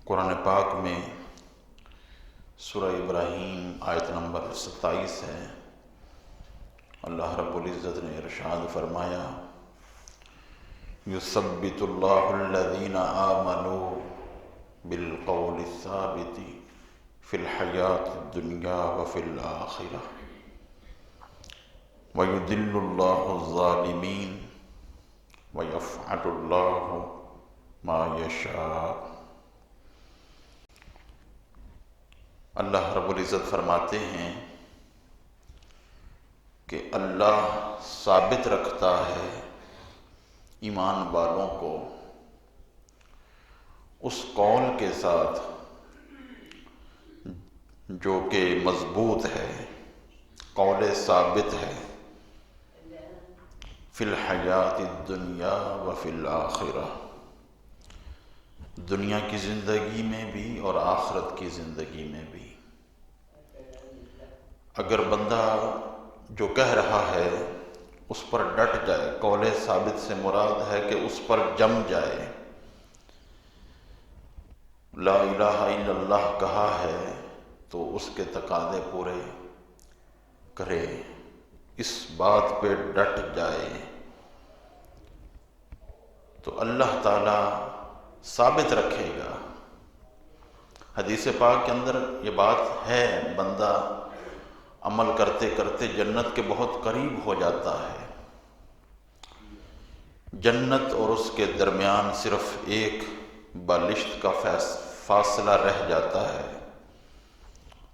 قرآن پاک میں سورہ ابراہیم آیت نمبر 27 ہے۔ اللہ رب العزت نے ارشاد فرمایا، یثبت اللہ الذین آمنوا بالقول الثابت فی الحیاۃ الدنیا وفی الآخرہ ویضل اللہ الظالمین ویفعل اللہ ما یشاء۔ اللہ رب العزت فرماتے ہیں کہ اللہ ثابت رکھتا ہے ایمان والوں کو اس قول کے ساتھ جو کہ مضبوط ہے، قول ثابت ہے، فی الحیات الدنیا وفی الآخرہ، دنیا کی زندگی میں بھی اور آخرت کی زندگی میں بھی۔ اگر بندہ جو کہہ رہا ہے اس پر ڈٹ جائے، قول ثابت سے مراد ہے کہ اس پر جم جائے، لا الہ الا اللہ کہا ہے تو اس کے تقاضے پورے کرے، اس بات پہ ڈٹ جائے، تو اللہ تعالی ثابت رکھے گا۔ حدیث پاک کے اندر یہ بات ہے، بندہ عمل کرتے کرتے جنت کے بہت قریب ہو جاتا ہے، جنت اور اس کے درمیان صرف ایک بالشت کا فاصلہ رہ جاتا ہے،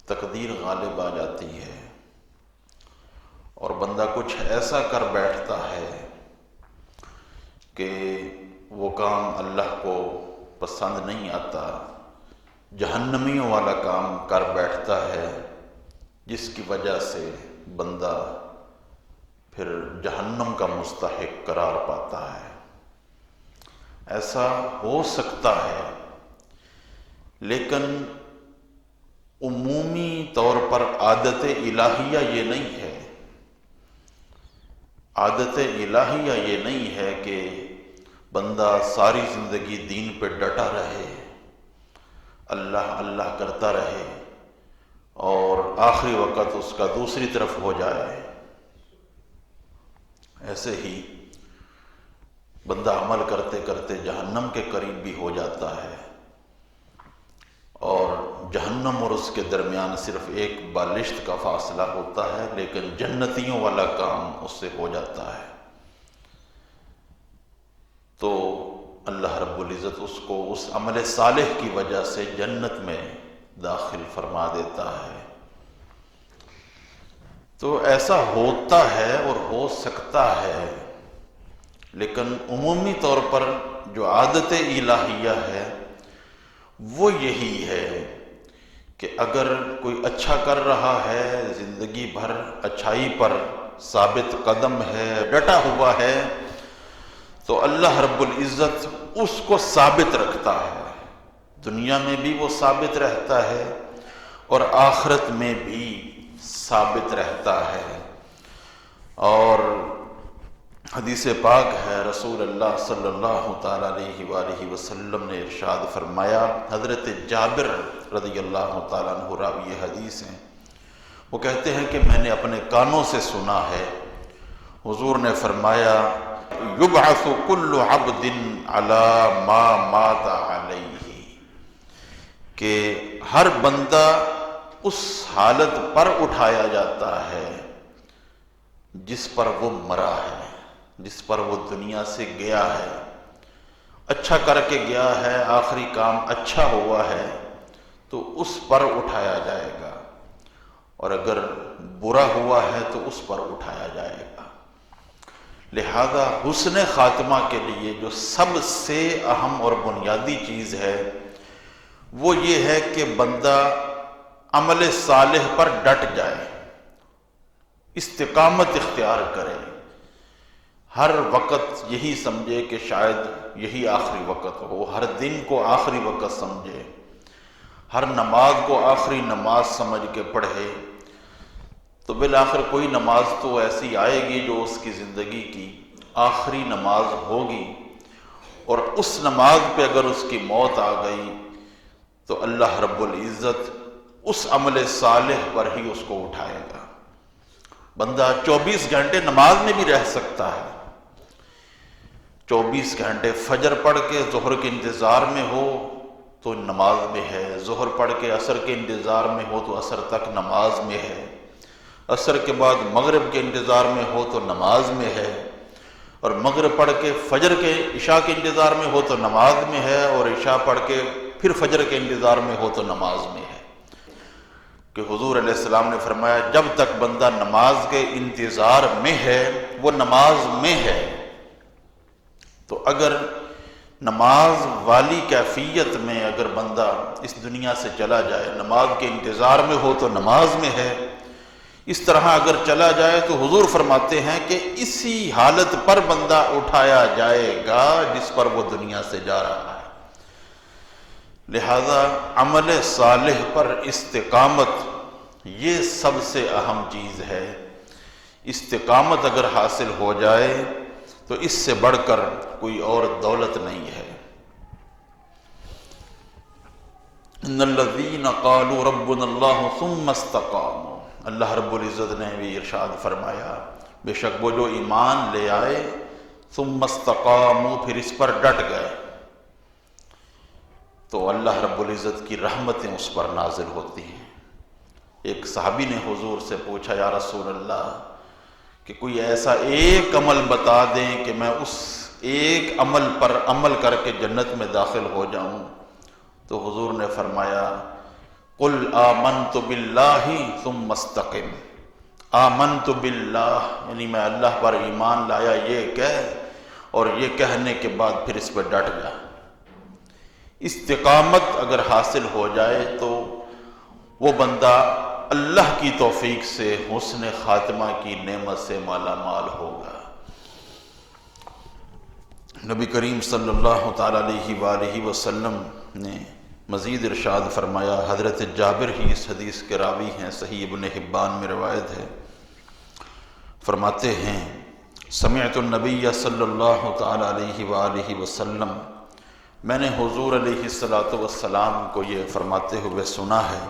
تقدیر غالب آ جاتی ہے اور بندہ کچھ ایسا کر بیٹھتا ہے کہ وہ کام اللہ کو پسند نہیں آتا، جہنمیوں والا کام کر بیٹھتا ہے، جس کی وجہ سے بندہ پھر جہنم کا مستحق قرار پاتا ہے۔ ایسا ہو سکتا ہے، لیکن عمومی طور پر عادت الہیہ یہ نہیں ہے، عادت الہیہ یہ نہیں ہے کہ بندہ ساری زندگی دین پہ ڈٹا رہے، اللہ اللہ کرتا رہے اور آخری وقت اس کا دوسری طرف ہو جائے۔ ایسے ہی بندہ عمل کرتے کرتے جہنم کے قریب بھی ہو جاتا ہے اور جہنم اور اس کے درمیان صرف ایک بالشت کا فاصلہ ہوتا ہے، لیکن جنتیوں والا کام اس سے ہو جاتا ہے، تو اللہ رب العزت اس کو اس عمل صالح کی وجہ سے جنت میں داخل فرما دیتا ہے۔ تو ایسا ہوتا ہے اور ہو سکتا ہے، لیکن عمومی طور پر جو عادت الہیہ ہے وہ یہی ہے کہ اگر کوئی اچھا کر رہا ہے، زندگی بھر اچھائی پر ثابت قدم ہے، ڈٹا ہوا ہے، تو اللہ رب العزت اس کو ثابت رکھتا ہے، دنیا میں بھی وہ ثابت رہتا ہے اور آخرت میں بھی ثابت رہتا ہے۔ اور حدیث پاک ہے، رسول اللہ صلی اللہ تعالیٰ علیہ وآلہ وسلم نے ارشاد فرمایا، حضرت جابر رضی اللہ تعالیٰ عنہ راوی حدیث ہیں، وہ کہتے ہیں کہ میں نے اپنے کانوں سے سنا ہے، حضور نے فرمایا، یبعث کل عبد علی ما مات علیہ، کہ ہر بندہ اس حالت پر اٹھایا جاتا ہے جس پر وہ مرا ہے، جس پر وہ دنیا سے گیا ہے، اچھا کر کے گیا ہے، آخری کام اچھا ہوا ہے تو اس پر اٹھایا جائے گا، اور اگر برا ہوا ہے تو اس پر اٹھایا جائے گا۔ لہذا حسن خاتمہ کے لیے جو سب سے اہم اور بنیادی چیز ہے وہ یہ ہے کہ بندہ عمل صالح پر ڈٹ جائے، استقامت اختیار کرے، ہر وقت یہی سمجھے کہ شاید یہی آخری وقت ہو، ہر دن کو آخری وقت سمجھے، ہر نماز کو آخری نماز سمجھ کے پڑھے، تو بالآخر کوئی نماز تو ایسی آئے گی جو اس کی زندگی کی آخری نماز ہوگی، اور اس نماز پہ اگر اس کی موت آ گئی تو اللہ رب العزت اس عمل صالح پر ہی اس کو اٹھائے گا۔ بندہ 24 گھنٹے نماز میں بھی رہ سکتا ہے، 24 گھنٹے فجر پڑھ کے ظہر کے انتظار میں ہو تو نماز میں ہے، ظہر پڑھ کے عصر کے انتظار میں ہو تو عصر تک نماز میں ہے، عصر کے بعد مغرب کے انتظار میں ہو تو نماز میں ہے، اور مغرب پڑھ کے فجر کے عشاء کے انتظار میں ہو تو نماز میں ہے، اور عشاء پڑھ کے پھر فجر کے انتظار میں ہو تو نماز میں ہے۔ کہ حضور علیہ السلام نے فرمایا جب تک بندہ نماز کے انتظار میں ہے وہ نماز میں ہے۔ تو اگر نماز والی کیفیت میں اگر بندہ اس دنیا سے چلا جائے، نماز کے انتظار میں ہو تو نماز میں ہے، اس طرح اگر چلا جائے تو حضور فرماتے ہیں کہ اسی حالت پر بندہ اٹھایا جائے گا جس پر وہ دنیا سے جا رہا ہے۔ لہذا عمل صالح پر استقامت یہ سب سے اہم چیز ہے۔ استقامت اگر حاصل ہو جائے تو اس سے بڑھ کر کوئی اور دولت نہیں ہے۔ ان الذین قالوا ربنا اللہ ثم استقاموا، اللہ رب العزت نے بھی ارشاد فرمایا بے شک وہ جو ایمان لے آئے ثم استقاموا پھر اس پر ڈٹ گئے تو اللہ رب العزت کی رحمتیں اس پر نازل ہوتی ہیں۔ ایک صحابی نے حضور سے پوچھا یا رسول اللہ کہ کوئی ایسا ایک عمل بتا دیں کہ میں اس ایک عمل پر عمل کر کے جنت میں داخل ہو جاؤں، تو حضور نے فرمایا قل آمنت باللہ ثم استقم، آمنت باللہ یعنی میں اللہ پر ایمان لایا یہ کہہ، اور یہ کہنے کے بعد پھر اس پہ ڈٹ جا۔ استقامت اگر حاصل ہو جائے تو وہ بندہ اللہ کی توفیق سے حسن خاتمہ کی نعمت سے مالا مال ہوگا۔ نبی کریم صلی اللہ تعالیٰ علیہ وآلہ وسلم نے مزید ارشاد فرمایا، حضرت جابر ہی اس حدیث کے راوی ہیں، صحیح ابن حبان میں روایت ہے، فرماتے ہیں سمعت النبی صلی اللہ تعالیٰ علیہ وآلہ وسلم، میں نے حضور علیہ السلام کو یہ فرماتے ہوئے سنا ہے،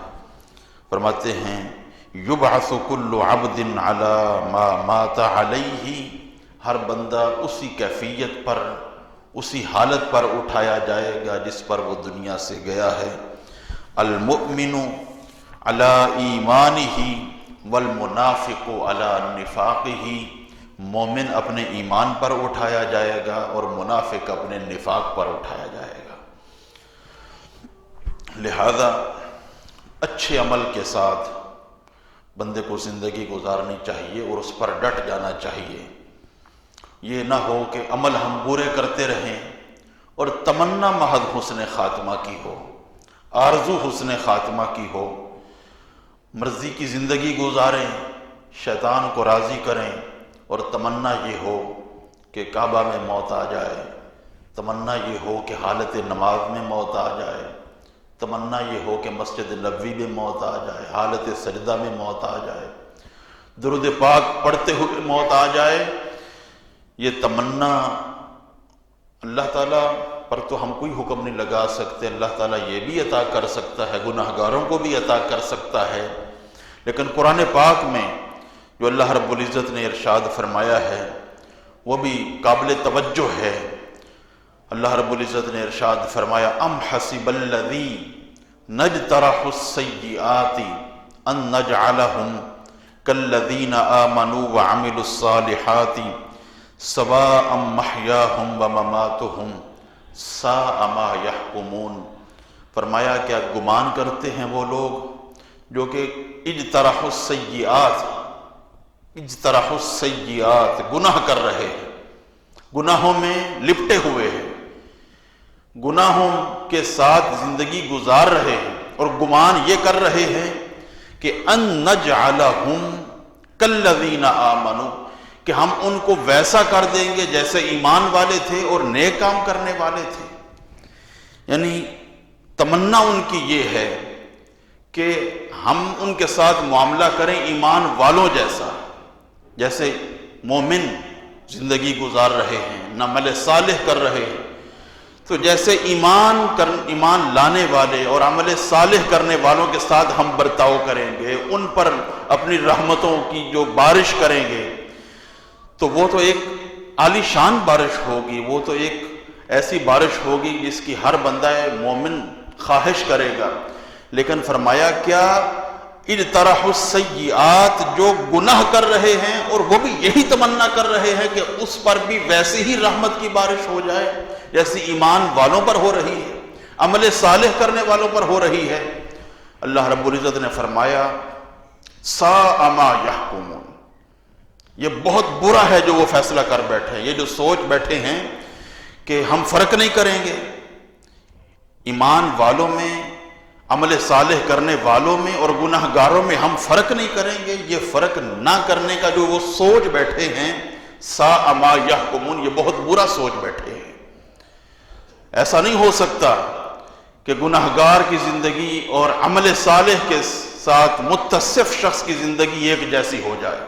فرماتے ہیں یبعث کل عبد علی ما مات علیہ، ہر بندہ اسی کیفیت پر اسی حالت پر اٹھایا جائے گا جس پر وہ دنیا سے گیا ہے۔ المؤمن علی ایمانہ والمنافق علی نفاقہ، مومن اپنے ایمان پر اٹھایا جائے گا اور منافق اپنے نفاق پر اٹھایا جائے گا۔ لہذا اچھے عمل کے ساتھ بندے کو زندگی گزارنی چاہیے اور اس پر ڈٹ جانا چاہیے۔ یہ نہ ہو کہ عمل ہم پورے کرتے رہیں اور تمنا محض حسن خاتمہ کی ہو، آرزو حسن خاتمہ کی ہو، مرضی کی زندگی گزاریں، شیطان کو راضی کریں، اور تمنا یہ ہو کہ کعبہ میں موت آ جائے، تمنا یہ ہو کہ حالت نماز میں موت آ جائے، تمنا یہ ہو کہ مسجد نبوی میں موت آ جائے، حالت سجدہ میں موت آ جائے، درود پاک پڑھتے ہوئے موت آ جائے۔ یہ تمنا اللہ تعالیٰ پر تو ہم کوئی حکم نہیں لگا سکتے، اللہ تعالیٰ یہ بھی عطا کر سکتا ہے، گناہ گاروں کو بھی عطا کر سکتا ہے، لیکن قرآن پاک میں جو اللہ رب العزت نے ارشاد فرمایا ہے وہ بھی قابل توجہ ہے۔ اللہ رب العزت نے ارشاد فرمایا ام حسب الذین نجترح السیئات ان نجعلہم کالذین آمنوا وعملوا الصالحات سواء محیاہم ومماتہم ساء ما یحکمون، فرمایا کیا گمان کرتے ہیں وہ لوگ جو کہ اجترح السیئات گناہ کر رہے ہیں، گناہوں میں لپٹے ہوئے ہیں، گناہوں کے ساتھ زندگی گزار رہے ہیں، اور گمان یہ کر رہے ہیں کہ ان نجعلہم کالذین آمنوا، کہ ہم ان کو ویسا کر دیں گے جیسے ایمان والے تھے اور نیک کام کرنے والے تھے۔ یعنی تمنا ان کی یہ ہے کہ ہم ان کے ساتھ معاملہ کریں ایمان والوں جیسا، جیسے مومن زندگی گزار رہے ہیں، عمل صالح کر رہے ہیں، تو جیسے ایمان لانے والے اور عمل صالح کرنے والوں کے ساتھ ہم برتاؤ کریں گے، ان پر اپنی رحمتوں کی جو بارش کریں گے، تو وہ تو ایک عالی شان بارش ہوگی، وہ تو ایک ایسی بارش ہوگی جس کی ہر بندہ مومن خواہش کرے گا۔ لیکن فرمایا کیا اجترحوا السیئات، جو گناہ کر رہے ہیں اور وہ بھی یہی تمنا کر رہے ہیں کہ اس پر بھی ویسی ہی رحمت کی بارش ہو جائے جیسی ایمان والوں پر ہو رہی ہے، عمل صالح کرنے والوں پر ہو رہی ہے۔ اللہ رب العزت نے فرمایا ساء ما یحکمون، یہ بہت برا ہے جو وہ فیصلہ کر بیٹھے، یہ جو سوچ بیٹھے ہیں کہ ہم فرق نہیں کریں گے ایمان والوں میں، عمل صالح کرنے والوں میں اور گناہ گاروں میں، ہم فرق نہیں کریں گے۔ یہ فرق نہ کرنے کا جو وہ سوچ بیٹھے ہیں، ساء ما یحکمون، یہ بہت برا سوچ بیٹھے ہیں۔ ایسا نہیں ہو سکتا کہ گناہ گار کی زندگی اور عمل صالح کے ساتھ متصف شخص کی زندگی ایک جیسی ہو جائے،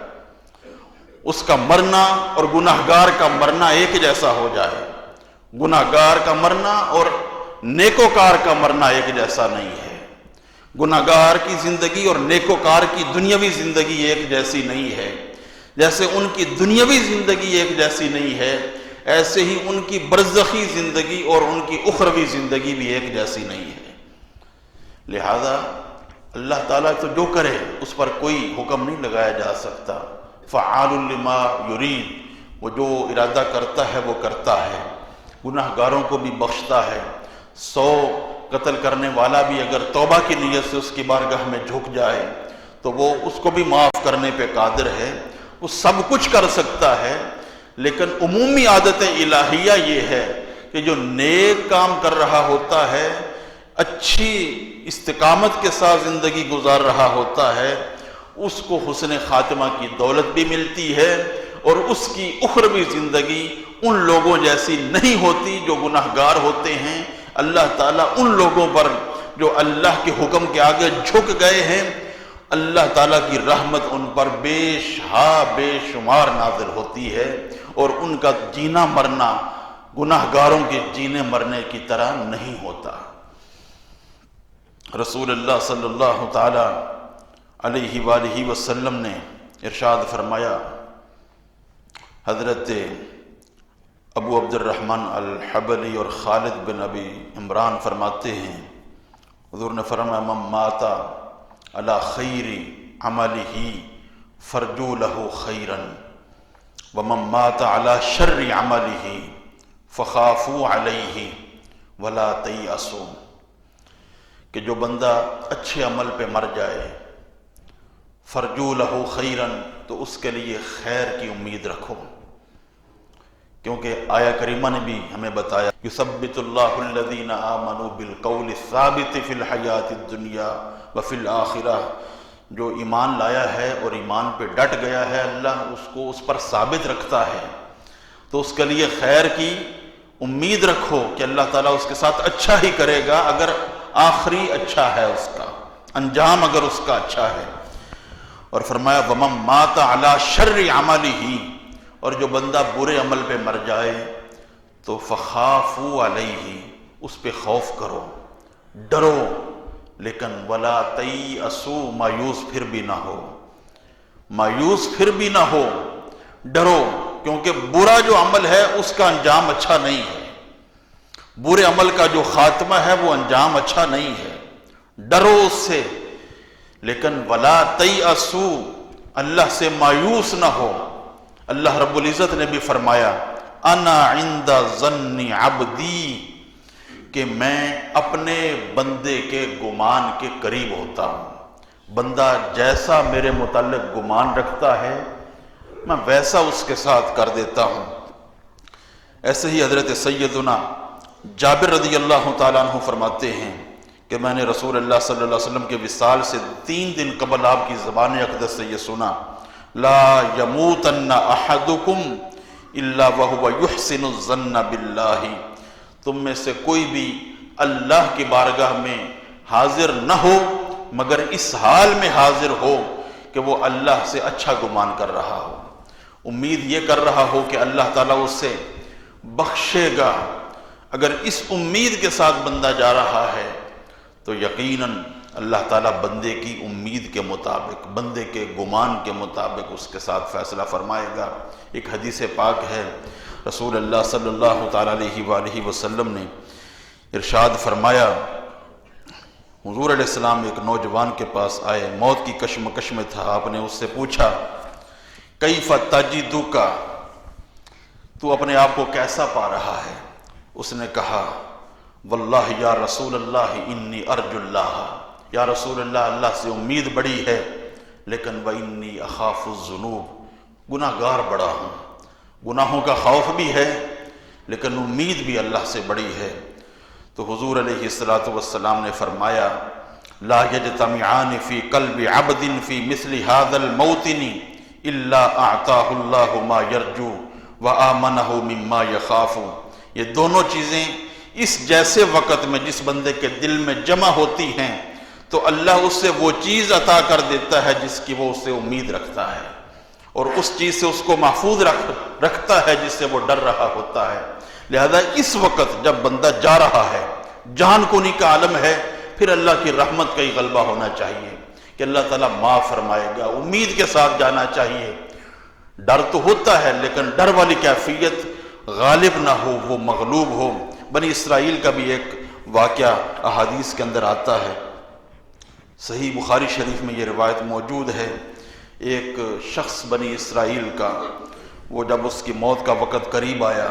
اس کا مرنا اور گناہ گار کا مرنا ایک جیسا ہو جائے۔ گناہ گار کا مرنا اور نیکوکار کا مرنا ایک جیسا نہیں ہے۔ گناہ گار کی زندگی اور نیکوکار کی دنیاوی زندگی ایک جیسی نہیں ہے۔ جیسے ان کی دنیاوی زندگی ایک جیسی نہیں ہے، ایسے ہی ان کی برزخی زندگی اور ان کی اخروی زندگی بھی ایک جیسی نہیں ہے۔ لہذا اللہ تعالیٰ تو جو کرے اس پر کوئی حکم نہیں لگایا جا سکتا۔ فعال لما یرید، وہ جو ارادہ کرتا ہے وہ کرتا ہے، گناہ گاروں کو بھی بخشتا ہے۔ 100 قتل کرنے والا بھی اگر توبہ کی نیت سے اس کی بارگاہ میں جھک جائے تو وہ اس کو بھی معاف کرنے پہ قادر ہے، وہ سب کچھ کر سکتا ہے۔ لیکن عمومی عادت الہیہ یہ ہے کہ جو نیک کام کر رہا ہوتا ہے، اچھی استقامت کے ساتھ زندگی گزار رہا ہوتا ہے، اس کو حسن خاتمہ کی دولت بھی ملتی ہے، اور اس کی اخروی زندگی ان لوگوں جیسی نہیں ہوتی جو گناہ گار ہوتے ہیں۔ اللہ تعالیٰ ان لوگوں پر جو اللہ کے حکم کے آگے جھک گئے ہیں، اللہ تعالیٰ کی رحمت ان پر بے شمار نازل ہوتی ہے، اور ان کا جینا مرنا گناہ گاروں کے جینے مرنے کی طرح نہیں ہوتا۔ رسول اللہ صلی اللہ تعالی علیہ وآلہ وسلم نے ارشاد فرمایا، حضرت ابو عبد الرحمن الحبلی اور خالد بن ابی عمران فرماتے ہیں، حضور نے فرمایا من مات علی خیر عملہ فرجو لہ خیرا ومن مات علی شر عملہ فخافوا علیہ ولا تیأسوا، کہ جو بندہ اچھے عمل پہ مر جائے، فرجو لہ خیرا، تو اس کے لیے خیر کی امید رکھو، کیونکہ آیہ کریمہ نے بھی ہمیں بتایا یثبت اللہ الذین آمنوا بالقول الثابت فی الحیات الدنیا وفی الآخرہ، جو ایمان لایا ہے اور ایمان پہ ڈٹ گیا ہے اللہ اس کو اس پر ثابت رکھتا ہے، تو اس کے لیے خیر کی امید رکھو کہ اللہ تعالیٰ اس کے ساتھ اچھا ہی کرے گا، اگر آخری اچھا ہے، اس کا انجام اگر اس کا اچھا ہے۔ اور فرمایا وَمَن مَاتَ عَلَى شَرِّ عَمَلِهِ، اور جو بندہ برے عمل پہ مر جائے تو فَخَافُوا عَلَيْهِ، اس پہ خوف کرو، ڈرو، لیکن وَلَا تَيْأَسُوا، مایوس پھر بھی نہ ہو، مایوس پھر بھی نہ ہو، ڈرو، کیونکہ برا جو عمل ہے اس کا انجام اچھا نہیں ہے، برے عمل کا جو خاتمہ ہے وہ انجام اچھا نہیں ہے، ڈرو اس سے، لیکن وَلَا تَيْأَسُوا، اللہ سے مایوس نہ ہو۔ اللہ رب العزت نے بھی فرمایا انا عند ظن عبدی، کہ میں اپنے بندے کے گمان کے قریب ہوتا ہوں، بندہ جیسا میرے متعلق گمان رکھتا ہے میں ویسا اس کے ساتھ کر دیتا ہوں۔ ایسے ہی حضرت سیدنا جابر رضی اللہ تعالیٰ عنہ فرماتے ہیں کہ میں نے رسول اللہ صلی اللہ علیہ وسلم کے وصال سے 3 دن قبل آپ کی زبان اقدس سے یہ سنا، لا یموتن احدکم الا وہو یحسن الظن باللہ، تم میں سے کوئی بھی اللہ کی بارگاہ میں حاضر نہ ہو مگر اس حال میں حاضر ہو کہ وہ اللہ سے اچھا گمان کر رہا ہو، امید یہ کر رہا ہو کہ اللہ تعالیٰ اس سے بخشے گا، اگر اس امید کے ساتھ بندہ جا رہا ہے تو یقیناً اللہ تعالیٰ بندے کی امید کے مطابق، بندے کے گمان کے مطابق اس کے ساتھ فیصلہ فرمائے گا۔ ایک حدیث پاک ہے، رسول اللہ صلی اللہ تعالیٰ علیہ وآلہ وسلم نے ارشاد فرمایا، حضور علیہ السلام ایک نوجوان کے پاس آئے، موت کی کشمکش میں تھا۔ آپ نے اس سے پوچھا، کیف تجدک، تو اپنے آپ کو کیسا پا رہا ہے؟ اس نے کہا، واللہ یا رسول اللہ انی ارجو اللہ، یا رسول اللہ، اللہ سے امید بڑی ہے، لیکن وانی اخاف الذنوب، گناہ گار بڑا ہوں، گناہوں کا خوف بھی ہے لیکن امید بھی اللہ سے بڑی ہے۔ تو حضور علیہ السلام نے فرمایا، لا یجتمعان فی قلب عبد فی مثل هذا الموطن الا اعطاہ اللہ ما یرجو وآمنہ مما یخاف۔ یہ دونوں چیزیں اس جیسے وقت میں جس بندے کے دل میں جمع ہوتی ہیں تو اللہ اس سے وہ چیز عطا کر دیتا ہے جس کی وہ اس سے امید رکھتا ہے، اور اس چیز سے اس کو محفوظ رکھتا ہے جس سے وہ ڈر رہا ہوتا ہے۔ لہذا اس وقت جب بندہ جا رہا ہے، جان کونی کا عالم ہے، پھر اللہ کی رحمت کا ہی غلبہ ہونا چاہیے کہ اللہ تعالیٰ معاف فرمائے گا، امید کے ساتھ جانا چاہیے۔ ڈر تو ہوتا ہے لیکن ڈر والی کیفیت غالب نہ ہو، وہ مغلوب ہو۔ بنی اسرائیل کا بھی ایک واقعہ احادیث کے اندر آتا ہے، صحیح بخاری شریف میں یہ روایت موجود ہے۔ ایک شخص بنی اسرائیل کا، وہ جب اس کی موت کا وقت قریب آیا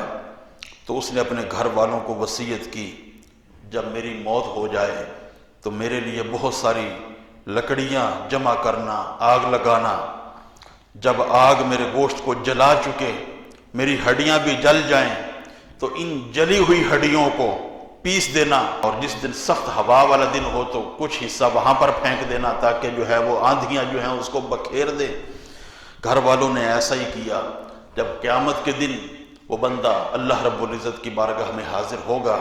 تو اس نے اپنے گھر والوں کو وصیت کی، جب میری موت ہو جائے تو میرے لیے بہت ساری لکڑیاں جمع کرنا، آگ لگانا، جب آگ میرے گوشت کو جلا چکے، میری ہڈیاں بھی جل جائیں تو ان جلی ہوئی ہڈیوں کو پیس دینا، اور جس دن سخت ہوا والا دن ہو تو کچھ حصہ وہاں پر پھینک دینا تاکہ جو ہے وہ آندھیاں جو ہیں اس کو بکھیر دے۔ گھر والوں نے ایسا ہی کیا۔ جب قیامت کے دن وہ بندہ اللہ رب العزت کی بارگاہ میں حاضر ہوگا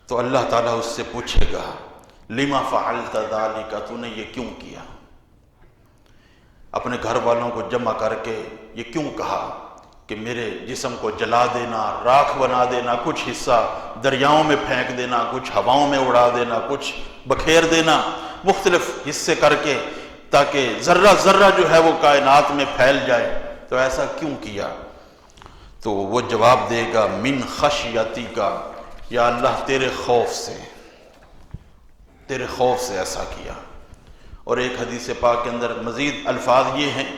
تو اللہ تعالیٰ اس سے پوچھے گا، لما فعلت ذلک، تو نے یہ کیوں کیا؟ اپنے گھر والوں کو جمع کر کے یہ کیوں کہا کہ میرے جسم کو جلا دینا، راکھ بنا دینا، کچھ حصہ دریاؤں میں پھینک دینا، کچھ ہواؤں میں اڑا دینا، کچھ بکھیر دینا، مختلف حصے کر کے تاکہ ذرہ ذرہ جو ہے وہ کائنات میں پھیل جائے، تو ایسا کیوں کیا؟ تو وہ جواب دے گا، من خشیتی کا، یا اللہ تیرے خوف سے، تیرے خوف سے ایسا کیا۔ اور ایک حدیث پاک کے اندر مزید الفاظ یہ ہیں،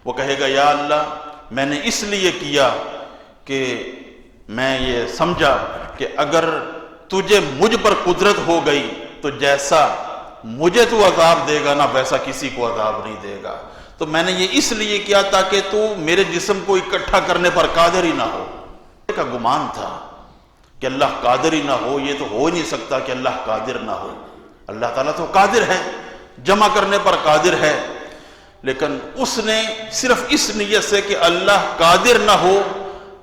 وہ کہے گا، یا اللہ میں نے اس لیے کیا کہ میں یہ سمجھا کہ اگر تجھے مجھ پر قدرت ہو گئی تو جیسا مجھے تو عذاب دے گا نا ویسا کسی کو عذاب نہیں دے گا، تو میں نے یہ اس لیے کیا تاکہ تو میرے جسم کو اکٹھا کرنے پر قادر ہی نہ ہو۔ کا گمان تھا کہ اللہ قادر ہی نہ ہو، یہ تو ہو نہیں سکتا کہ اللہ قادر نہ ہو۔ اللہ تعالیٰ تو قادر ہے، جمع کرنے پر قادر ہے، لیکن اس نے صرف اس نیت سے کہ اللہ قادر نہ ہو،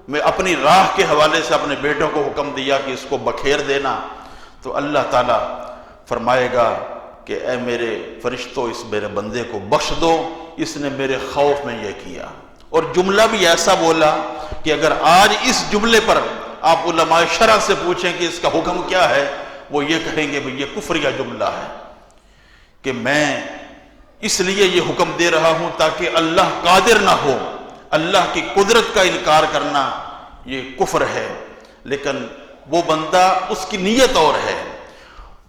میں اپنی راہ کے حوالے سے اپنے بیٹوں کو حکم دیا کہ اس کو بکھیر دینا۔ تو اللہ تعالیٰ فرمائے گا کہ اے میرے فرشتوں، اس میرے بندے کو بخش دو، اس نے میرے خوف میں یہ کیا۔ اور جملہ بھی ایسا بولا کہ اگر آج اس جملے پر آپ علماء شرع سے پوچھیں کہ اس کا حکم کیا ہے، وہ یہ کہیں گے بھئی یہ کفریہ جملہ ہے کہ میں اس لیے یہ حکم دے رہا ہوں تاکہ اللہ قادر نہ ہو۔ اللہ کی قدرت کا انکار کرنا یہ کفر ہے، لیکن وہ بندہ، اس کی نیت اور ہے،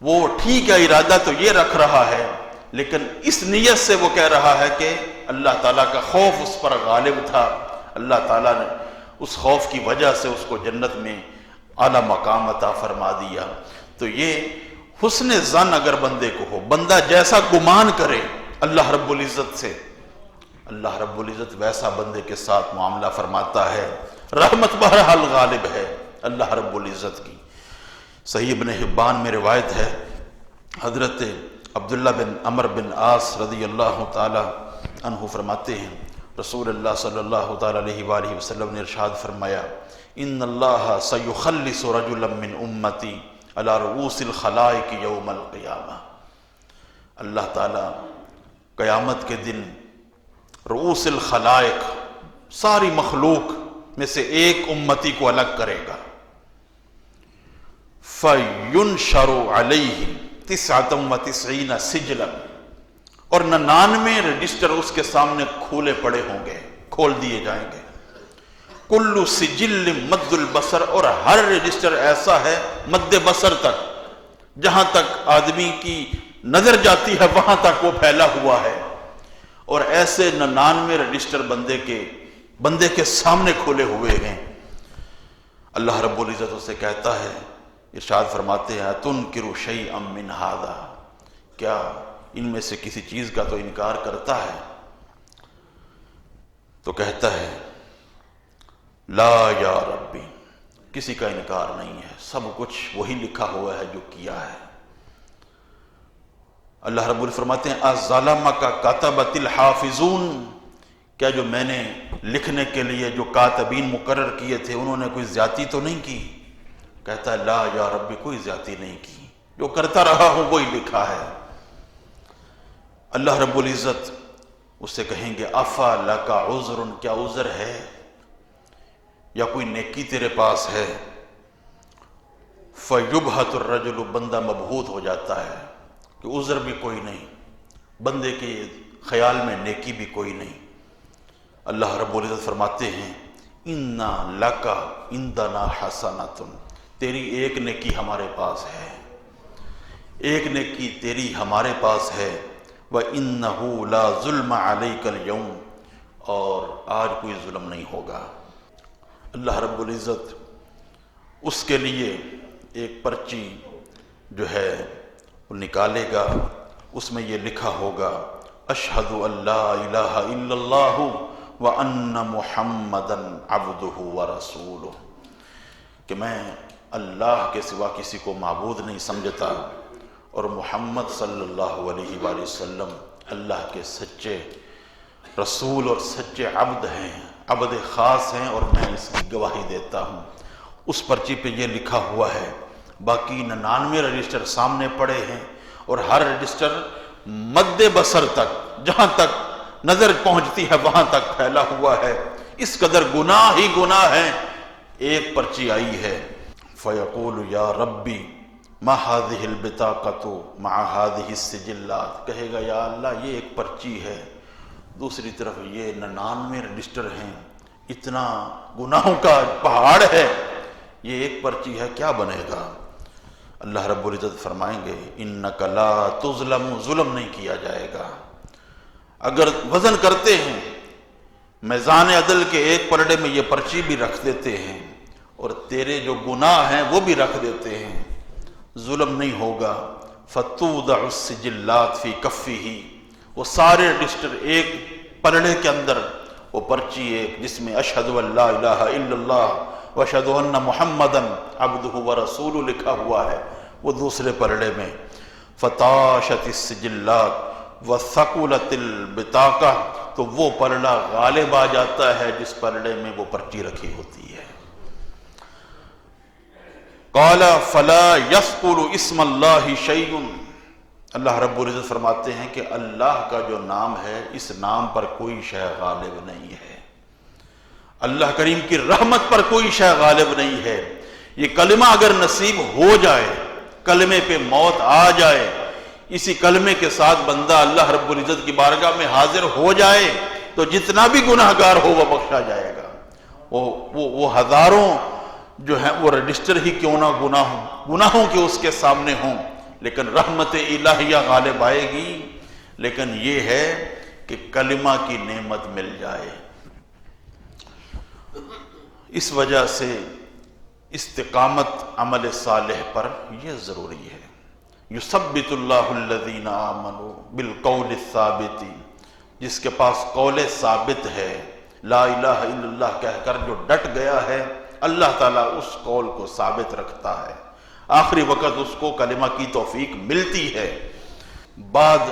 وہ ٹھیک ہے ارادہ تو یہ رکھ رہا ہے، لیکن اس نیت سے وہ کہہ رہا ہے کہ اللہ تعالیٰ کا خوف اس پر غالب تھا، اللہ تعالیٰ نے اس خوف کی وجہ سے اس کو جنت میں اعلیٰ مقام عطا فرما دیا۔ تو یہ حسن ظن اگر بندے کو ہو، بندہ جیسا گمان کرے اللہ رب العزت سے، اللہ رب العزت ویسا بندے کے ساتھ معاملہ فرماتا ہے۔ رحمت بہرحال غالب ہے اللہ رب العزت کی۔ صحیح ابن حبان میں روایت ہے، حضرت عبداللہ بن عمر بن عاص رضی اللہ تعالی عنہ فرماتے ہیں، رسول اللہ صلی اللہ تعالی علیہ وآلہ وسلم نے ارشاد فرمایا، ان اللہ سیخلص رجلا من امتی علی رؤوس الخلائق یوم القیامہ۔ اللہ تعالیٰ قیامت کے دن رؤوس الخلائق، ساری مخلوق میں سے ایک امتی کو الگ کرے گا، فَيُنْشَرُ عَلَيْهِ 99 سِجْلًا، اور 99 رجسٹر اس کے سامنے کھولے پڑے ہوں گے، کھول دیے جائیں گے. کُلُّ سِجِلٍ مَدُّ الْبَصَرِ، اور ہر رجسٹر ایسا ہے مد بصر تک، جہاں تک آدمی کی نظر جاتی ہے وہاں تک وہ پھیلا ہوا ہے. اور ایسے 99 رجسٹر بندے کے سامنے کھولے ہوئے ہیں. اللہ رب العزت اسے کہتا ہے، ارشاد فرماتے ہیں تُنْكِرُ شَيْئًا مِّنْ هَذَا، کیا ان میں سے کسی چیز کا تو انکار کرتا ہے؟ تو کہتا ہے لا یا ربی، کسی کا انکار نہیں ہے، سب کچھ وہی لکھا ہوا ہے جو کیا ہے. اللہ رب العزت فرماتے ہیں اَظَلَمَكَ كَتَبَتِ الْحَافِظُونَ، کیا جو میں نے لکھنے کے لیے جو کاتبین مقرر کیے تھے انہوں نے کوئی زیادتی تو نہیں کی؟ کہتا ہے لا یا ربی، کوئی زیادتی نہیں کی، جو کرتا رہا ہوں وہی لکھا ہے. اللہ رب العزت اس سے کہیں گے افا لکا عذر، کیا عذر ہے یا کوئی نیکی تیرے پاس ہے؟ فیبہت الرجل، بندہ مبہوت ہو جاتا ہے کہ عذر بھی کوئی نہیں، بندے کے خیال میں نیکی بھی کوئی نہیں. اللہ رب العزت فرماتے ہیں انا لکا عندنا حسنۃ، تیری ایک نیکی ہمارے پاس ہے، ایک نیکی تیری ہمارے پاس ہے. وَإِنَّهُ لَا ظُلْمَ عَلَيْكَ الْيَوْمِ، اور آج کوئی ظلم نہیں ہوگا. اللہ رب العزت اس کے لیے ایک پرچی جو ہے وہ نکالے گا، اس میں یہ لکھا ہوگا اشہد ان لا الہ الا اللہ وان محمدا عبدہ ورسولہ، کہ میں اللہ کے سوا کسی کو معبود نہیں سمجھتا اور محمد صلی اللہ علیہ وآلہ وسلم اللہ کے سچے رسول اور سچے عبد ہیں، عبد خاص ہیں، اور میں اس کی گواہی دیتا ہوں. اس پرچی پہ یہ لکھا ہوا ہے. باقی 99 رجسٹر سامنے پڑے ہیں، اور ہر رجسٹر مد بصر تک، جہاں تک نظر پہنچتی ہے وہاں تک پھیلا ہوا ہے. اس قدر گناہ ہی گناہ ہیں. ایک پرچی آئی ہے فَيَقُولُ يَا رَبِّ مَا هَذِهِ الْبِطَاقَةُ مَعَ هَذِهِ السِّجِلَّاتِ، کہے گا یا اللہ یہ ایک پرچی ہے، دوسری طرف یہ 99 رجسٹر ہیں، اتنا گناہوں کا پہاڑ ہے، یہ ایک پرچی ہے، کیا بنے گا؟ اللہ رب العزت فرمائیں گے اِنَّكَ لَا تُظْلَمُ، ظلم نہیں کیا جائے گا. اگر وزن کرتے ہیں میزان عدل کے ایک پلڑے میں یہ پرچی بھی رکھ دیتے ہیں اور تیرے جو گناہ ہیں وہ بھی رکھ دیتے ہیں، ظلم نہیں ہوگا. فَتُوضَعُ السِّجِلَّاتِ فِي كَفِّهِ، وہ سارے رجسٹر ایک پلڑے کے اندر، وہ پرچی ایک جس میں اشہد ان لا الہ الا اللہ واشہد ان محمدًا عبدہ ورسولہ لکھا ہوا ہے، وہ دوسرے پلڑے میں. فَطَاشَتِ السِّجِلَّاتِ وَثَقُلَتِ الْبِطَاقَةُ، تو وہ پلڑا غالب آ جاتا ہے جس پلڑے میں وہ پرچی رکھی ہوتی ہے. قال فلا يثقل اسم اللہ شیء، اللہ رب العزت فرماتے ہیں کہ اللہ کا جو نام ہے اس نام پر کوئی شے غالب نہیں ہے، اللہ کریم کی رحمت پر کوئی شے غالب نہیں ہے. یہ کلمہ اگر نصیب ہو جائے، کلمے پہ موت آ جائے، اسی کلمے کے ساتھ بندہ اللہ رب العزت کی بارگاہ میں حاضر ہو جائے تو جتنا بھی گناہگار ہو وہ بخشا جائے گا. وہ ہزاروں جو ہیں وہ رجسٹر ہی کیوں نہ گناہوں کے اس کے سامنے ہوں، لیکن رحمت الہیہ غالب آئے گی. لیکن یہ ہے کہ کلمہ کی نعمت مل جائے. اس وجہ سے استقامت عمل صالح پر یہ ضروری ہے. یثبت اللہ الذین آمنوا بالقول الثابت، جس کے پاس قول ثابت ہے، لا الہ الا اللہ کہہ کر جو ڈٹ گیا ہے، اللہ تعالیٰ اس قول کو ثابت رکھتا ہے. آخری وقت اس کو کلمہ کی توفیق ملتی ہے. بعض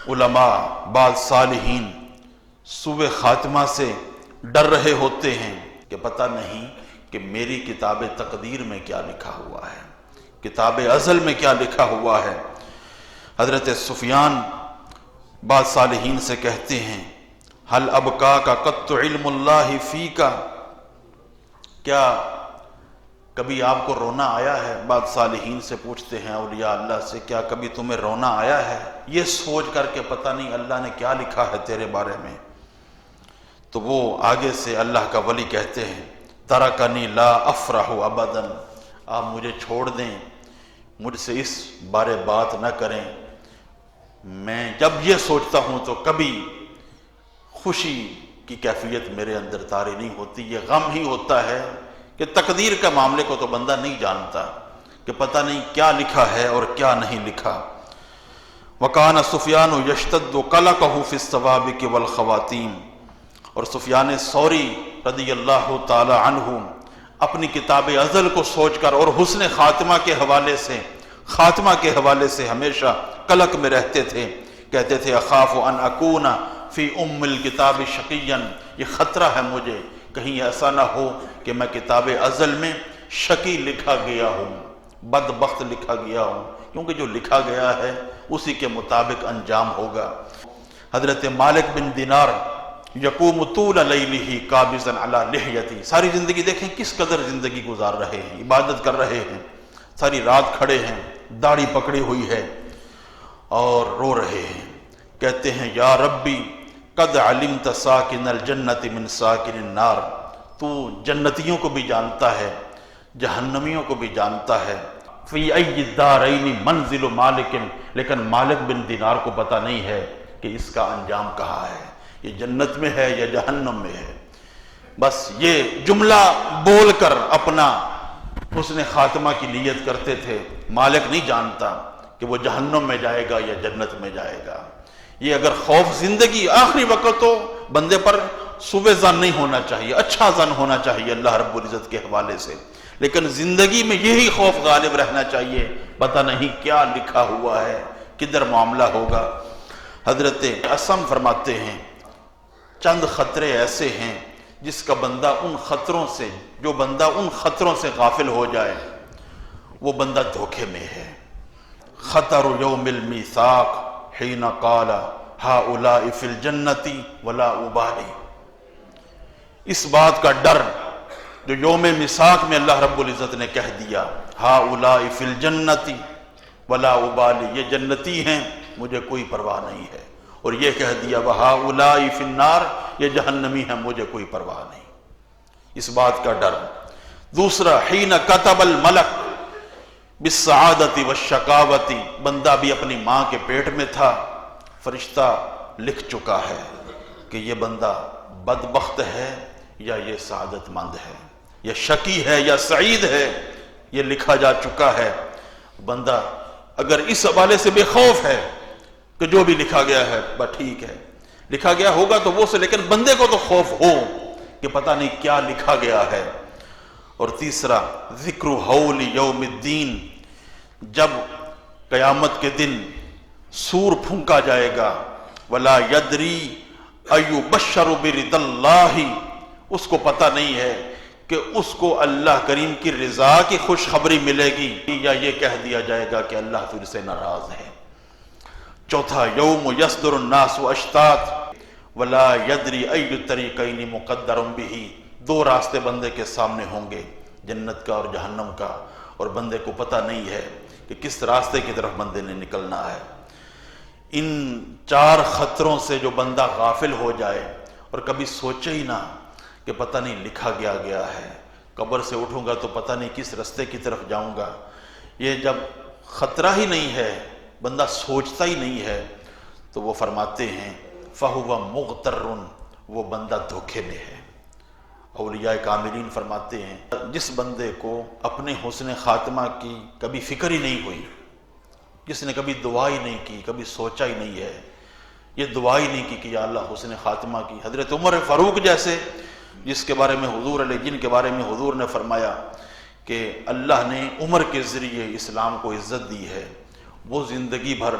علماء، بعض صالحین سوء خاتمہ سے ڈر رہے ہوتے ہیں کہ پتہ نہیں کہ میری کتاب تقدیر میں کیا لکھا ہوا ہے، کتاب ازل میں کیا لکھا ہوا ہے. حضرت سفیان بعض صالحین سے کہتے ہیں حل ابقاک قط علم اللہ فیک، کیا کبھی آپ کو رونا آیا ہے؟ بعض صالحین سے پوچھتے ہیں اولیاء اللہ سے، کیا کبھی تمہیں رونا آیا ہے؟ یہ سوچ کر کے پتہ نہیں اللہ نے کیا لکھا ہے تیرے بارے میں۔ تو وہ آگے سے اللہ کا ولی کہتے ہیں ترکنی لا افرح ابدا، آپ مجھے چھوڑ دیں، مجھ سے اس بارے بات نہ کریں، میں جب یہ سوچتا ہوں تو کبھی خوشی کی کیفیت میرے اندر طاری نہیں ہوتی، یہ غم ہی ہوتا ہے کہ تقدیر کا معاملے کو تو بندہ نہیں جانتا کہ پتہ نہیں کیا لکھا ہے اور کیا نہیں لکھا۔ وَكَانَ سُفْيَانُ يَشْتَدُّ قَلَقَهُ فِي السَّوَابِقِ وَالْخَوَاتِيمِ، اور سفیان ثوری رضی اللہ تعالی عنہ اپنی کتاب ازل کو سوچ کر اور حسن خاتمہ کے حوالے سے ہمیشہ قلق میں رہتے تھے، کہتے تھے اخاف ان اکون فی ام الکتاب شقیا، یہ خطرہ ہے مجھے کہیں ایسا نہ ہو کہ میں کتاب ازل میں شقی لکھا گیا ہوں، بدبخت لکھا گیا ہوں، کیونکہ جو لکھا گیا ہے اسی کے مطابق انجام ہوگا۔ حضرت مالک بن دینار یقوم طول لیلہ قابضا علی لحیتی، ساری زندگی دیکھیں کس قدر زندگی گزار رہے ہیں، عبادت کر رہے ہیں، ساری رات کھڑے ہیں، داڑھی پکڑی ہوئی ہے اور رو رہے ہیں، کہتے ہیں یا ربی قد علمت ساکن الجنت من ساکن النار، تو جنتیوں کو بھی جانتا ہے، جہنمیوں کو بھی جانتا ہے، فی ای الدارین منزل مالک، لیکن مالک بن دینار کو پتہ نہیں ہے کہ اس کا انجام کہاں ہے، یہ جنت میں ہے یا جہنم میں ہے۔ بس یہ جملہ بول کر اپنا حسن خاتمہ کی نیت کرتے تھے، مالک نہیں جانتا کہ وہ جہنم میں جائے گا یا جنت میں جائے گا۔ یہ اگر خوف زندگی آخری وقت تو بندے پر سوء ظن نہیں ہونا چاہیے، اچھا ظن ہونا چاہیے اللہ رب العزت کے حوالے سے، لیکن زندگی میں یہی خوف غالب رہنا چاہیے، پتہ نہیں کیا لکھا ہوا ہے، کدھر معاملہ ہوگا۔ حضرت اسم فرماتے ہیں چند خطرے ایسے ہیں جس کا بندہ جو بندہ ان خطروں سے غافل ہو جائے وہ بندہ دھوکے میں ہے۔ خطر یوم المیثاق حین قال ہؤلاء فی الجنت ولا ابالی، اس بات کا ڈر جو یوم میثاق میں اللہ رب العزت نے کہہ دیا ہؤلاء فی الجنت ولا ابالی، یہ جنتی ہیں مجھے کوئی پرواہ نہیں ہے، اور یہ کہہ دیا وہؤلاء فی النار، یہ جہنمی ہیں مجھے کوئی پرواہ نہیں، اس بات کا ڈر۔ دوسرا حین کتب الملک بالسعادت والشقاوت، بندہ بھی اپنی ماں کے پیٹ میں تھا، فرشتہ لکھ چکا ہے کہ یہ بندہ بدبخت ہے یا یہ سعادت مند ہے، یہ شقی ہے یا سعید ہے، یہ لکھا جا چکا ہے۔ بندہ اگر اس حوالے سے بے خوف ہے کہ جو بھی لکھا گیا ہے بس ٹھیک ہے، لکھا گیا ہوگا تو وہ سے، لیکن بندے کو تو خوف ہو کہ پتہ نہیں کیا لکھا گیا ہے۔ اور تیسرا ذکر حول یوم الدین، جب قیامت کے دن سور پھونکا جائے گا، ولا یدری ایبشر برضا اللہ، اس کو پتہ نہیں ہے کہ اس کو اللہ کریم کی رضا کی خوشخبری ملے گی یا یہ کہہ دیا جائے گا کہ اللہ تجھ سے ناراض ہے۔ چوتھا یوم یصدر الناس اشتات ولا یدری ای الطریقین مقدر بہ، دو راستے بندے کے سامنے ہوں گے، جنت کا اور جہنم کا، اور بندے کو پتہ نہیں ہے کہ کس راستے کی طرف بندے نے نکلنا ہے۔ ان چار خطروں سے جو بندہ غافل ہو جائے اور کبھی سوچے ہی نہ کہ پتہ نہیں لکھا گیا ہے، قبر سے اٹھوں گا تو پتہ نہیں کس راستے کی طرف جاؤں گا، یہ جب خطرہ ہی نہیں ہے، بندہ سوچتا ہی نہیں ہے، تو وہ فرماتے ہیں فَهُوَ مُغْتَرٌ، وہ بندہ دھوکے میں ہے۔ اولیاء کاملین فرماتے ہیں جس بندے کو اپنے حسن خاتمہ کی کبھی فکر ہی نہیں ہوئی، جس نے کبھی دعا ہی نہیں کی، کبھی سوچا ہی نہیں ہے، یہ دعا ہی نہیں کی کہ یا اللہ حسن خاتمہ کی، حضرت عمر فاروق جیسے جس کے بارے میں حضور جن کے بارے میں حضور نے فرمایا کہ اللہ نے عمر کے ذریعے اسلام کو عزت دی ہے، وہ زندگی بھر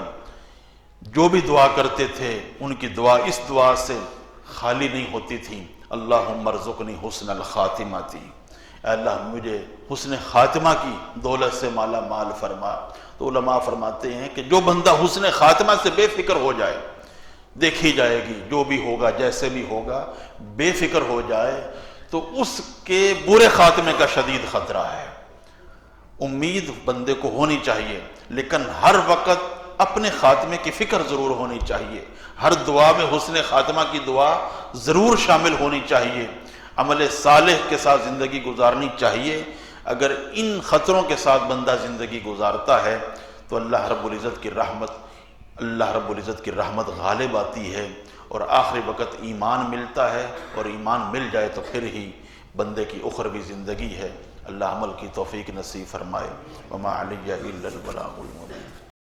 جو بھی دعا کرتے تھے ان کی دعا اس دعا سے خالی نہیں ہوتی تھی، اللہم ارزقنی حسن الخاتمہ تھی، اے اللہ مجھے حسن خاتمہ کی دولت سے مالا مال فرما۔ تو علماء فرماتے ہیں کہ جو بندہ حسن خاتمہ سے بے فکر ہو جائے، دیکھی جائے گی جو بھی ہوگا جیسے بھی ہوگا، بے فکر ہو جائے تو اس کے برے خاتمے کا شدید خطرہ ہے۔ امید بندے کو ہونی چاہیے، لیکن ہر وقت اپنے خاتمے کی فکر ضرور ہونی چاہیے، ہر دعا میں حسن خاتمہ کی دعا ضرور شامل ہونی چاہیے، عمل صالح کے ساتھ زندگی گزارنی چاہیے۔ اگر ان خطروں کے ساتھ بندہ زندگی گزارتا ہے تو اللہ رب العزت کی رحمت غالب آتی ہے، اور آخری وقت ایمان ملتا ہے، اور ایمان مل جائے تو پھر ہی بندے کی اخروی زندگی ہے۔ اللہ عمل کی توفیق نصیب فرمائے۔ وما علی الا البلاغ المبین۔